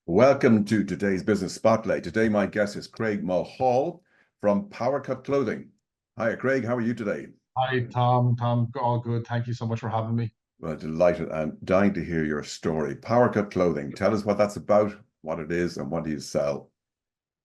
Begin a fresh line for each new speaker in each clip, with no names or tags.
Welcome to today's Business Spotlight. Today, my guest is Craig Mulhall from Power Cut Clothing. Hi, Craig. How are you today?
Hi, Tom. Tom, all good. Thank you so much for having me.
Well, delighted and dying to hear your story. Power Cut Clothing. Tell us what that's about, what it is, and what do you sell?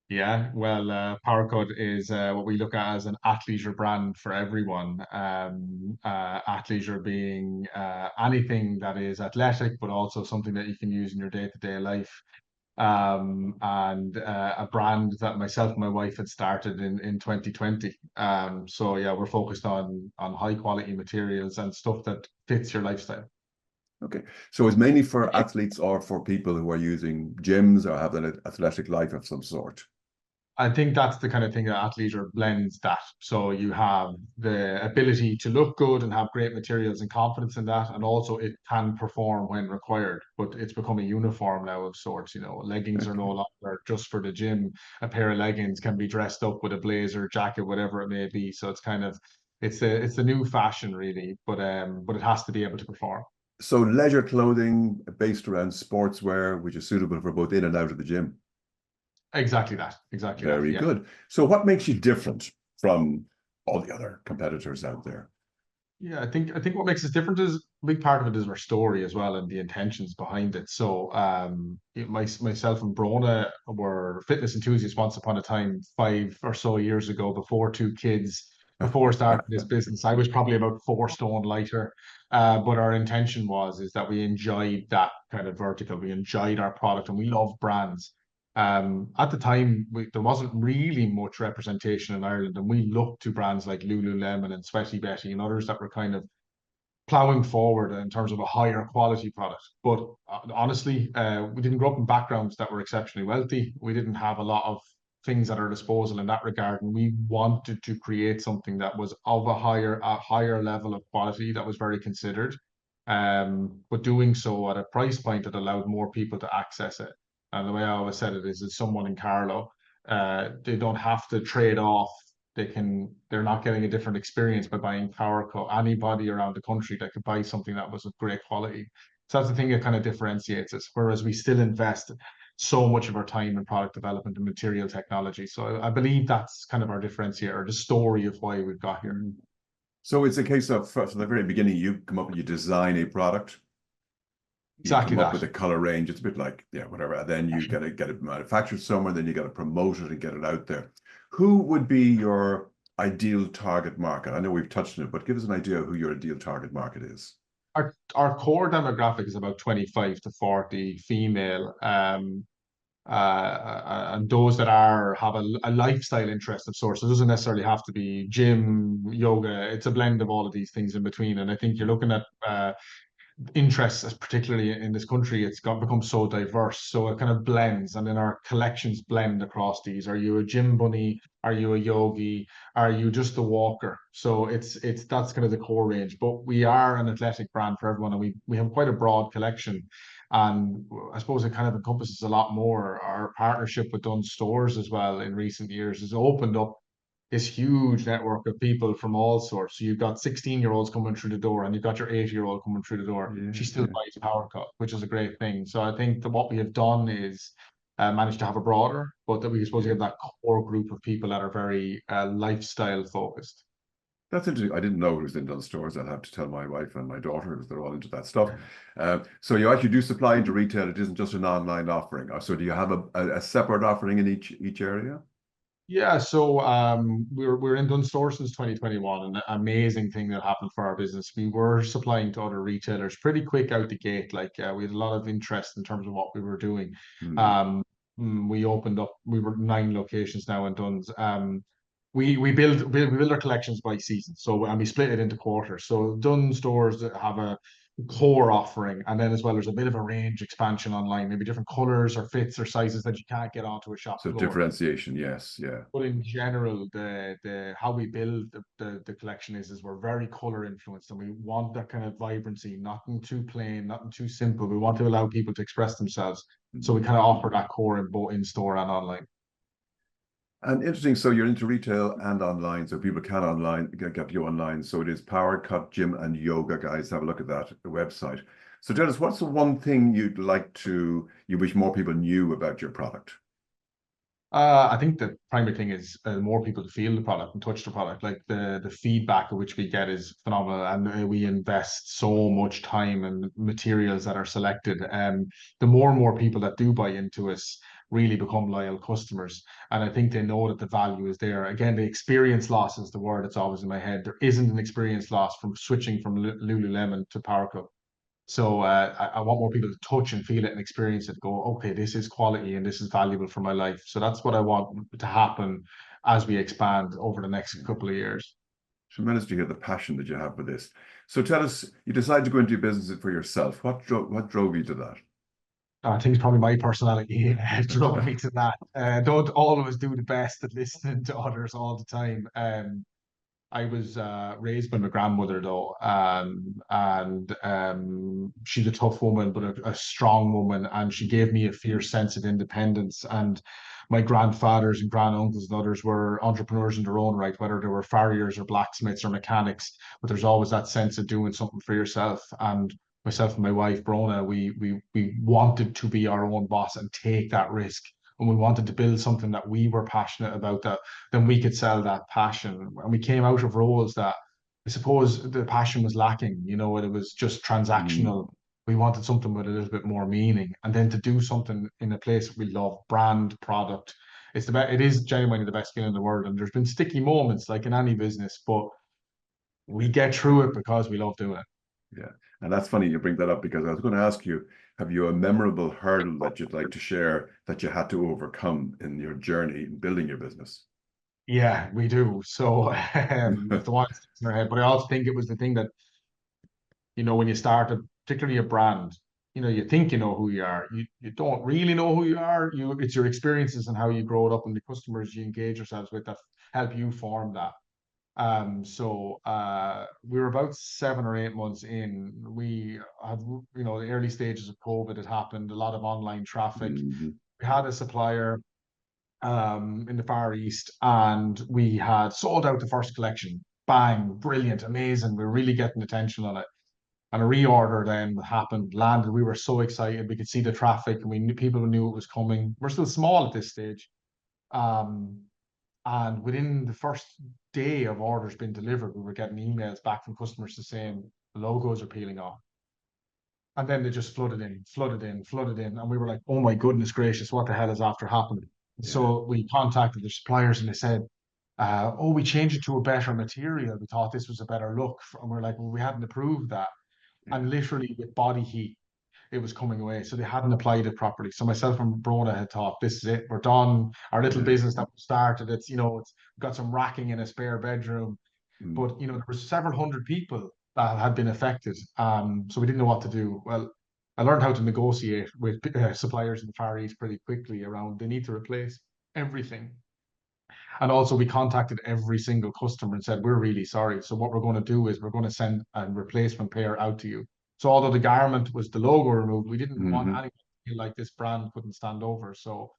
Yeah, well, PowerCut is what we look at as an athleisure brand for everyone. Athleisure being anything that is athletic, but also something that you can use in your day-to-day life. And a brand that myself and my wife had started in 2020. So yeah, we're focused on high quality materials and stuff that fits your lifestyle.
Okay. So it's mainly for athletes or for people who are using gyms or have an athletic life of some sort.
I think that's the kind of thing that athleisure blends that. So you have the ability to look good and have great materials and confidence in that, and also it can perform when required. But it's become a uniform now of sorts. Leggings are no
Okay.
longer just for the gym. A pair of leggings can be dressed up with a blazer, jacket, whatever it may be. So it's the new fashion really, but it has to be able to perform.
So leisure clothing based around sportswear, which is suitable for both in and out of the gym.
Exactly that. Exactly that.
Very
Yeah.
good. So what makes you different from all the other competitors out there?
Yeah, I think what makes us different is a big part of it is our story as well and the intentions behind it. So, myself and Brona were fitness enthusiasts once upon a time, 5 or so years ago, before two kids, before starting this business. I was probably about 4 stone lighter, but our intention is that we enjoyed that kind of vertical. We enjoyed our product and we love brands. At the time, there wasn't really much representation in Ireland, and we looked to brands like Lululemon and Sweaty Betty and others that were kind of plowing forward in terms of a higher quality product. But honestly, we didn't grow up in backgrounds that were exceptionally wealthy. We didn't have a lot of things at our disposal in that regard, and we wanted to create something that was of a higher level of quality that was very considered. But doing so at a price point that allowed more people to access it. And the way I always said it is, as someone in Carlow, they don't have to trade off. They're not getting a different experience by buying Power Co. Anybody around the country that could buy something that was of great quality. So that's the thing that kind of differentiates us. Whereas we still invest so much of our time in product development and material technology. So I believe that's kind of our differentiator, the story of why we've got here.
So it's a case of from the very beginning, you come up and you design a product, you
Exactly
come up
that.
with a color range. It's a bit like, yeah, whatever. And then you got to get it manufactured somewhere, then you got to promote it and get it out there. Who would be your ideal target market? I know we've touched on it, but give us an idea of who your ideal target market is.
Our core demographic is about 25 to 40 female. And those that have a lifestyle interest of sorts. It doesn't necessarily have to be gym, yoga. It's a blend of all of these things in between. And I think you're looking at interests, particularly in this country, it's got become so diverse. So it kind of blends, and then our collections blend across these. Are you a gym bunny? Are you a yogi? Are you just a walker? So it's that's kind of the core range. But we are an athletic brand for everyone, and we have quite a broad collection. And I suppose it kind of encompasses a lot more. Our partnership with Dunnes Stores as well in recent years has opened up this huge network of people from all sorts. So you've got 16-year-olds coming through the door, and you've got your 80-year-old coming through the door.
Yeah,
She still
yeah.
buys Power Cup, which is a great thing. So I think that what we have done is managed to have a broader, but that we supposed to
Yeah.
get that core group of people that are very lifestyle focused.
That's interesting. I didn't know it was in Dunnes Stores. I'll have to tell my wife and my daughter because they're all into that stuff. So you actually do supply into retail. It isn't just an online offering. So do you have a separate offering in each area?
Yeah, so we're in Dunnes Stores since 2021, and an amazing thing that happened for our business. We were supplying to other retailers pretty quick out the gate. Like we had a lot of interest in terms of what we were doing.
Hmm.
Um, we opened up. We were 9 locations now in Dunnes. We build our collections by season. So and we split it into quarters. So Dunnes Stores have a core offering, and then as well there's a bit of a range expansion online, maybe different colors or fits or sizes that you can't get onto a shop
So
floor.
differentiation, yes, yeah.
But in general, the how we build the collection is we're very color influenced, and we want that kind of vibrancy, nothing too plain, nothing too simple. We want to allow people to express themselves. So we
Mhm.
kind of offer that core in both in store and online.
And interesting, so you're into retail and online, so people can online get you online. So it is Power Cut Gym and Yoga, guys. Have a look at that website. So Dennis, what's the one thing you wish more people knew about your product?
I think the primary thing is more people to feel the product and touch the product. Like the feedback which we get is phenomenal, and we invest so much time and materials that are selected. The more and more people that do buy into us really become loyal customers, and I think they know that the value is there. Again, the experience loss is the word that's always in my head. There isn't an experience loss from switching from Lululemon to Power Cup. So I want more people to touch and feel it and experience it. Go, okay, this is quality and this is valuable for my life. So that's what I want to happen as we expand over the next couple of years.
Tremendous to hear the passion that you have for this. So tell us, you decided to go into business for yourself. What drove you to that?
I think it's probably my personality drove me to that. Don't always do the best at listening to others all the time. I was raised by my grandmother though, and she's a tough woman, but a strong woman, and she gave me a fierce sense of independence. And my grandfathers and granduncles and others were entrepreneurs in their own right, whether they were farriers or blacksmiths or mechanics. But there's always that sense of doing something for yourself. And myself and my wife Brona, we wanted to be our own boss and take that risk. And we wanted to build something that we were passionate about, that then we could sell that passion. And we came out of roles that I suppose the passion was lacking, it was just
Mm,
transactional. We wanted something with a little bit more meaning. And then to do something in a place that we love, brand, product, it is genuinely the best feeling in the world. And there's been sticky moments like in any business, but we get through it because we love doing it.
yeah. And that's funny you bring that up because I was going to ask you, have you a memorable hurdle that you'd like to share that you had to overcome in your journey in building your business?
Yeah, we do. So it's the one that sticks in our head. But I also think it was the thing that when you start particularly a brand, you think you know who you are. You don't really know who you are. It's your experiences and how you grow it up and the customers you engage yourselves with that help you form that. So we were about 7 or 8 months in. We had, the early stages of COVID had happened, a lot of online traffic.
Mhm.
We had a supplier in the Far East, and we had sold out the first collection. Bang, brilliant, amazing. We were really getting attention on it. And a reorder then happened, landed. We were so excited. We could see the traffic, and we knew people knew it was coming. We're still small at this stage. Um, and within the first day of orders being delivered, we were getting emails back from customers to saying the logos are peeling off. And then they just flooded in, flooded in, flooded in. And we were like, oh my goodness gracious, what the hell is after happening?
Yeah,
So we contacted the suppliers and they said, oh, we changed it to a better material. We thought this was a better look. And we're like, well, we hadn't approved that.
yeah,
And literally with body heat, it was coming away. So they hadn't applied it properly. So myself and Brona had thought, this is it. We're done. Our little
yeah.
business that we started, it's got some racking in a spare bedroom.
Mm,
But there were several hundred people that had been affected. So we didn't know what to do. Well, I learned how to negotiate with suppliers in the Far East pretty quickly around they need to replace everything. And also, we contacted every single customer and said, we're really sorry. So, what we're going to do is we're going to send a replacement pair out to you. So, although the garment was the logo removed, we didn't want
mhm.
anyone to feel like this brand couldn't stand over. So,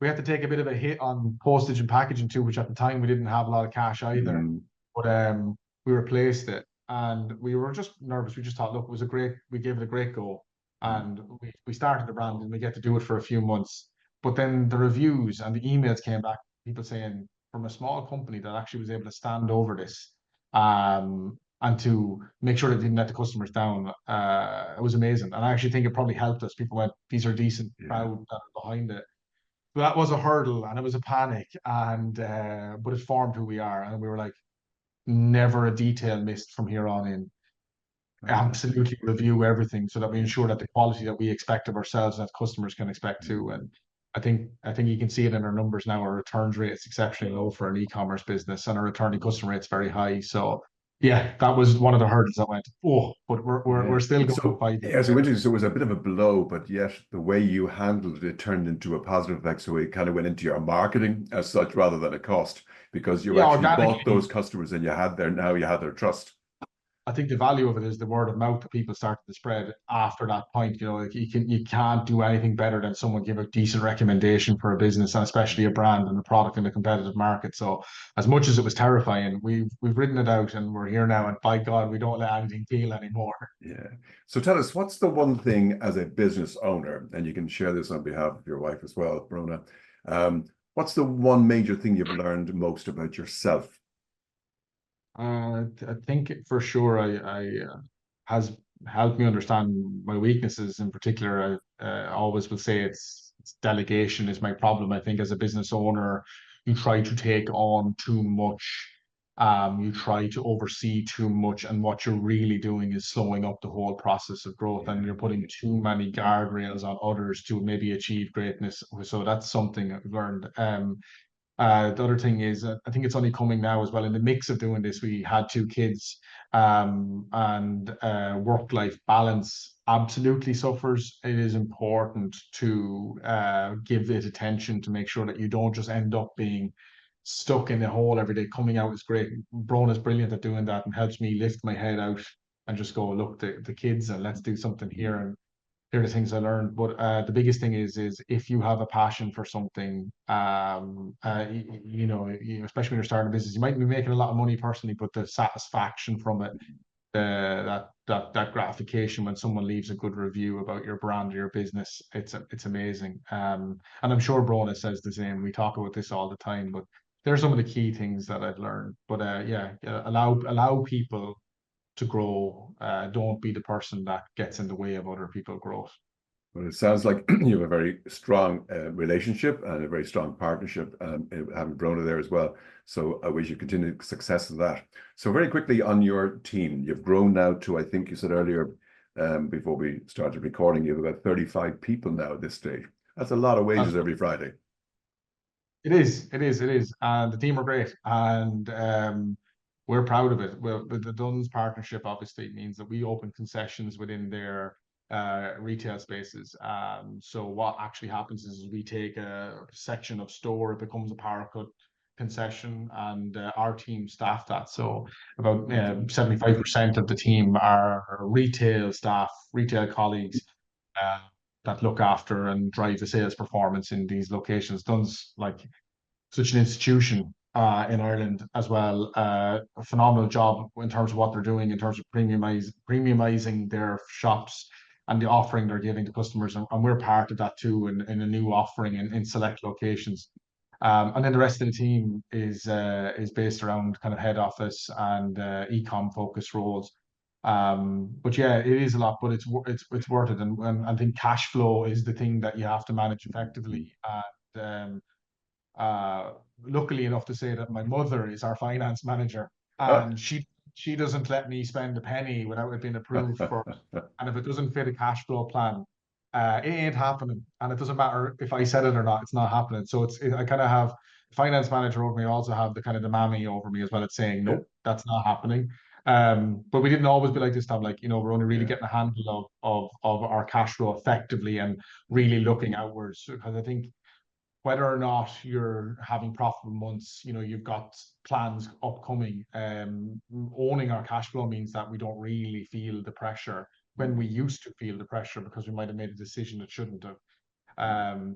we had to take a bit of a hit on postage and packaging too, which at the time we didn't have a lot of cash either.
Mm,
But we replaced it and we were just nervous. We just thought, look, we gave it a great go.
mm.
And we started the brand and we get to do it for a few months. But then the reviews and the emails came back, people saying, from a small company that actually was able to stand over this and to make sure that they didn't let the customers down. It was amazing. And I actually think it probably helped us. People went, these are decent
Yeah.
crowd that are behind it. So that was a hurdle and it was a panic. And but it formed who we are. And we were like, never a detail missed from here on in.
Fantastic.
Absolutely review everything so that we ensure that the quality that we expect of ourselves and that customers can expect too.
Mm.
And I think you can see it in our numbers now. Our returns rate is exceptionally low for an e-commerce business, and our returning customer rate is very high. So yeah, that was one of the hurdles that went, oh, but we're
Yeah.
still going to
So
fight it.
yeah, so interesting. So it was a bit of a blow, but yet the way you handled it, it turned into a positive effect. So it kind of went into your marketing as such rather than a cost because you
Yeah,
actually bought
organically.
those customers and you had their trust.
I think the value of it is the word of mouth that people started to spread after that point. Like you can't do anything better than someone give a decent recommendation for a business, and especially a brand and a product in a competitive market. So as much as it was terrifying, we've ridden it out and we're here now. And by God, we don't let anything feel anymore.
Yeah. So tell us, what's the one thing as a business owner, and you can share this on behalf of your wife as well, Brona. What's the one major thing you've learned most about yourself?
I think for sure I has helped me understand my weaknesses in particular. I always will say it's delegation is my problem. I think as a business owner, you try to take on too much. You try to oversee too much, and what you're really doing is slowing up the whole process of growth, and you're putting too many guardrails on others to maybe achieve greatness. So that's something I've learned. The other thing is, I think it's only coming now as well. In the mix of doing this, we had two kids, and work-life balance absolutely suffers. It is important to give it attention to make sure that you don't just end up being stuck in the hole every day. Coming out is great. Bron is brilliant at doing that and helps me lift my head out and just go, look, the kids, and let's do something here. And here are the things I learned. But the biggest thing is if you have a passion for something, especially when you're starting a business, you might be making a lot of money personally, but the satisfaction from it, that gratification when someone leaves a good review about your brand or your business, it's amazing. And I'm sure Brona says the same. We talk about this all the time, but there's some of the key things that I've learned. But allow people to grow. Don't be the person that gets in the way of other people growth.
Well, it sounds like you have a very strong relationship and a very strong partnership, having Brona there as well. So I wish you continued success in that. So very quickly on your team, you've grown now to, I think you said earlier, before we started recording, you have about 35 people now at this stage. That's a lot of wages every Friday.
It is. And the team are great. And we're proud of it. Well, the Dunn's partnership obviously means that we open concessions within their retail spaces. So what actually happens is we take a section of store, it becomes a power cut concession, and our team staff that. So about 75% of the team are retail staff, retail colleagues. Uh, that look after and drive the sales performance in these locations. Dunn's like such an institution in Ireland as well. A phenomenal job in terms of what they're doing in terms of premiumizing their shops and the offering they're giving to customers, and we're part of that too in a new offering in select locations. And then the rest of the team is based around kind of head office and e-com focused roles. But yeah, it is a lot, but it's worth it. And I think cash flow is the thing that you have to manage effectively. And uh, luckily enough to say that my mother is our finance manager,
Ah.
and she doesn't let me spend a penny without it being approved for. And if it doesn't fit a cash flow plan, it ain't happening. And it doesn't matter if I said it or not; it's not happening. So I kind of have finance manager over me. I also have the kind of the mammy over me as well. It's saying
Yeah,
nope, that's not happening. But we didn't always be like this, Tom. Like, we're only really
yeah.
getting a handle of our cash flow effectively and really looking outwards, because I think whether or not you're having profitable months, you've got plans upcoming. Owning our cash flow means that we don't really feel the pressure when we used to feel the pressure because we might have made a decision that shouldn't have.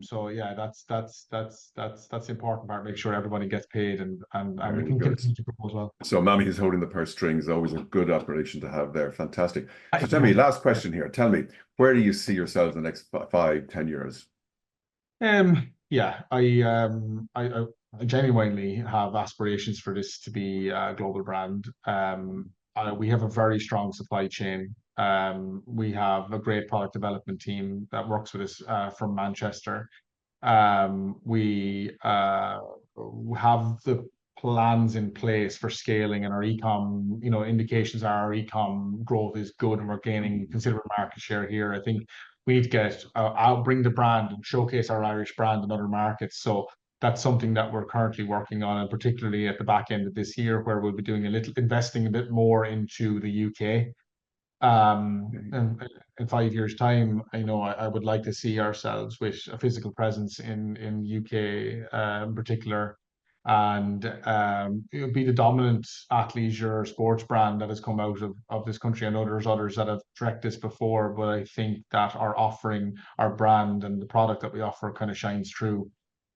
So yeah, that's the important part. Make sure everybody gets paid, and we
Very
can
good.
continue to grow as well.
So mommy is holding the purse strings, always a good operation to have there. Fantastic. So tell me,
Yeah.
last question here. Tell me, where do you see yourselves in the next 5, 10 years?
Yeah, I genuinely have aspirations for this to be a global brand. We have a very strong supply chain. We have a great product development team that works with us from Manchester. We have the plans in place for scaling, and our ecom, indications are our ecom growth is good and we're gaining considerable market share here. I think we need to get out, bring the brand and showcase our Irish brand in other markets. So that's something that we're currently working on, and particularly at the back end of this year, where we'll be doing investing a bit more into the UK. And in 5 years' time, I would like to see ourselves with a physical presence in UK, in particular. and it would be the dominant athleisure sports brand that has come out of this country. I know there's others that have trekked this before, but I think that our offering, our brand, and the product that we offer kind of shines through.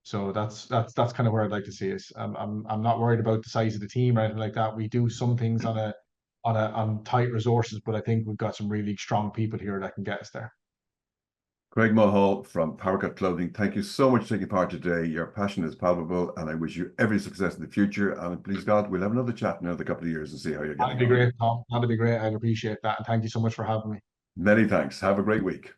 So that's kind of where I'd like to see us. I'm not worried about the size of the team or anything like that. We do some things on tight resources, but I think we've got some really strong people here that can get us there.
Craig Mulhall from Powercut Clothing, thank you so much for taking part today. Your passion is palpable, and I wish you every success in the future. And please God, we'll have another chat in another couple of years and see how you're
That'd
getting
be
on.
great, Tom. That'd be great. I'd appreciate that. And thank you so much for having me.
Many thanks. Have a great week.